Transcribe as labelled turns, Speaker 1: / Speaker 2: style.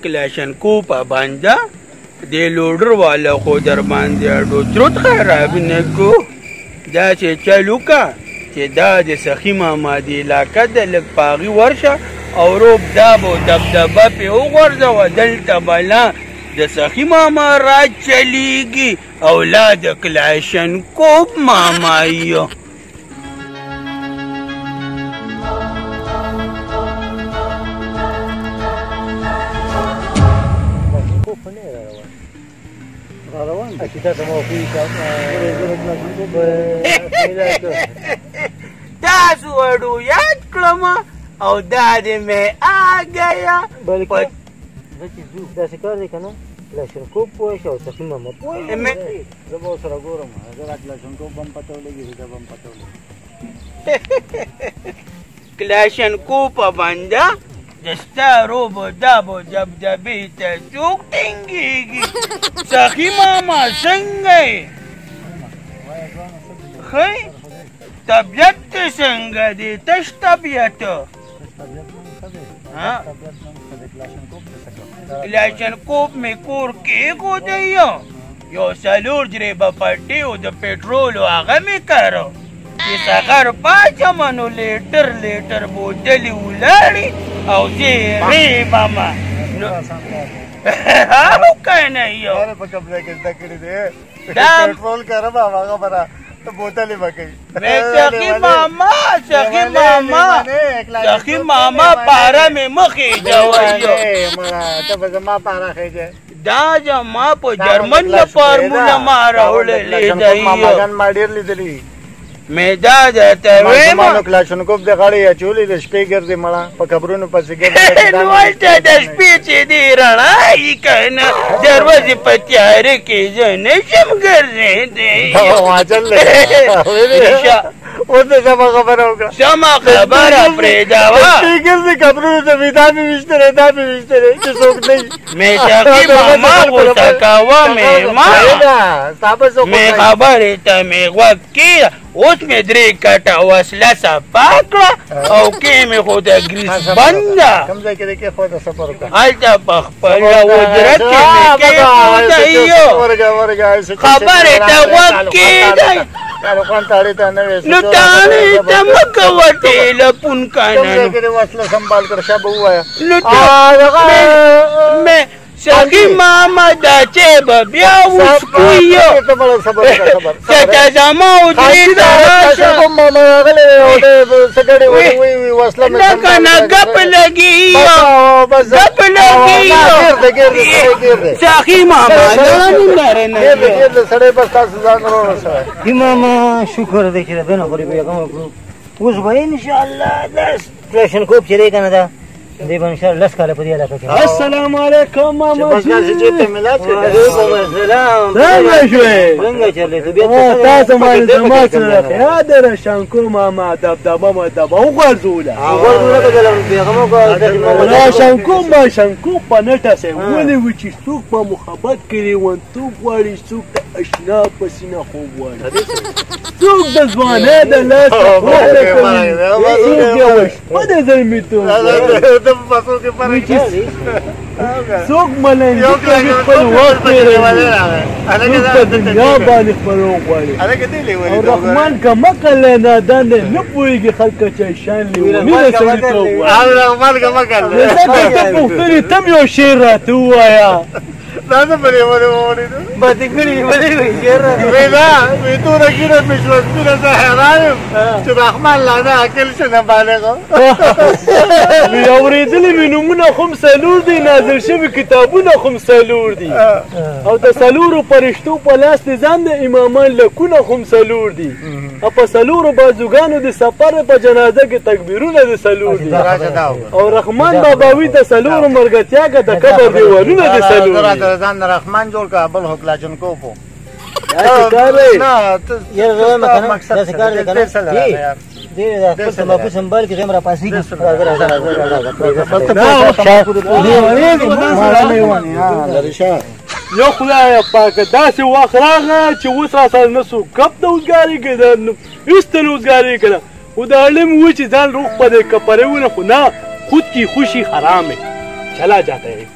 Speaker 1: کلاشنکوف پابنده د لوډر والا خو در باندې اډو چروت خراب نه کو دا چې چلو کا چې دا د سخي ماما د علاقه د لږ پاغي ورشه او روب داب او دبدبه پې وغورځوه دلته بلا د سخي ماما را چلیږي اولاد کلاشنکوف ماما یو تاسو وړو یاد کړم او دا دې مې آګیا
Speaker 2: بلکې داسې کار دی که نه کلاشنکوف پوه شي او سخي ماما پوه شي
Speaker 3: زه به ورسره ګورم زه را کلاشنکوف به هم پته ولګي زه به هم پته ولګي
Speaker 1: کلاشنکوف پابنده د ستارو به دابو دبدبې ته څوک ټینګېږي سخي ماما څنګه یې ښه طبیعت دې څنګه دی تش طبیعت کلاشنکوف مې کور کېښودی یو څلور جریبه پټي او د پټرولو هغه مې کارو چې سهار پاڅمه نو لیټر لیټر بوتلې ولاړې او زه ریبمه هغه که نه یو
Speaker 3: په کمره کې زده کړي دی پټرول کارم هغه به بوتلې به کوي
Speaker 1: سخي ماما پاره مې مخې جوړ
Speaker 3: ته به زما پاره خېږې
Speaker 1: دا زما په جرمن نه فارموله ما راوړلې دی
Speaker 3: ما ډېر لیدلي
Speaker 1: مې دا درته وایم
Speaker 3: کلاشنکوف د غاړې اچولې د شپې ګرځې مړه په قبرونو پسې
Speaker 1: ګرځې نو هلته د شپې چې دی رڼا یي که نه دروازې په تیاره کې زه نشم ګرځېدی
Speaker 3: اوس د سمه خبره وکړه
Speaker 1: سمه خبره پرېږدوه
Speaker 3: شپې ګرځې قبرونو ته مې دا مې ویشتلی دا مې ویشتلی چې څوک نه وي
Speaker 1: مې سخي ماما غوسه کوه مې خبرې ته مې غوږ کېږده اوس مې درې کټه وسله صفا کړه او کې مې خو د ګریس بنده
Speaker 3: کوم ځای کې دې کېښوده سفر وکړه
Speaker 1: هلته په خپله وجرت کې مې کېښودی خبرې ته غوږ کېږدی نو تاڼې ته مه کوه ټېلفون که نه
Speaker 3: وسله سنبال کړه شا به ووایه
Speaker 1: نو سخي ماما دا چې به بیا وسکویو چټه زما ودرېده لکه نه ګپ لګېږي ګپ لګېږي سخي ماما
Speaker 3: سړی بس تاسو ځان ورسوئ
Speaker 2: ماما شکر دی چې د بینه پورې بېغمه کړو اوس به انشاءالله دا کلاشنکوف چې دی که نه ده دی به انشاءالله لس کاله په دې علاقه کې
Speaker 4: السلام علیکم ماما
Speaker 3: جي
Speaker 2: وعلیکم السلام
Speaker 4: څنګه شوې
Speaker 2: څنګه چلې طبیعت
Speaker 4: تاسو باندې زما سره خیال دی رشنکو ماما دبدبه مدبه وغورځوله رشنکو په نټه سې ولې وي چې څوک په محبت کې لیونتوب غواړي څوک د اشنا په سینه خوب غواړي څوک د ځوانۍ د لاسه خوله کوي څوک د وشپه د زلمیتوب څوک ملنګي کوي خپل وخت تېروي څوک په دنیا باندې خپلوغ غواړي او رحمان که مکه له نادان دی نه پوهېږي خلکه چې شان لیوني د سړیتوب غواړي ته پوښتنې ته م یو شعر راته ووایه
Speaker 3: دا څه پرې ولیدو
Speaker 2: بدې کړي ولې وایي شعر
Speaker 3: وایي نه وایي توره ګیره مې شوه سپینه زه حیران یم چې رحمان لا نه عاقل شه نه بالغ
Speaker 4: مې اورېدلي مې نومونه خو هم څلور دي نازل شوي کتابونه خو هم څلور دي او د څلورو فرشتو په لاس د ځان د امامان لکونه خو هم څلور دي او په څلورو بازوګانو د سفر په جنازه کې تکبیرونه د څلور دي او رحمان باباوي د څلورو ملګرتیا که د قبر دیوالونه د څلور دي
Speaker 3: ځان رحمان جوړ کړه بل خو کلاشنکوف و
Speaker 4: داسې کار دی
Speaker 2: یاره زه وایم که نه داسې کار دی که نه دی د خپل تمباکو سنبال کې غیم راپاسېږي
Speaker 4: یو خدایه پاکه داسې وخت راغی چې اوس راسره نه څوک ګپ د اوزګاري کېده ایسته نه اوزګاري کېده خو د علم و چې ځان روغ په دې کپرې ونه خو نه خود کی خوشی حرام ہے چلا جاتا ہے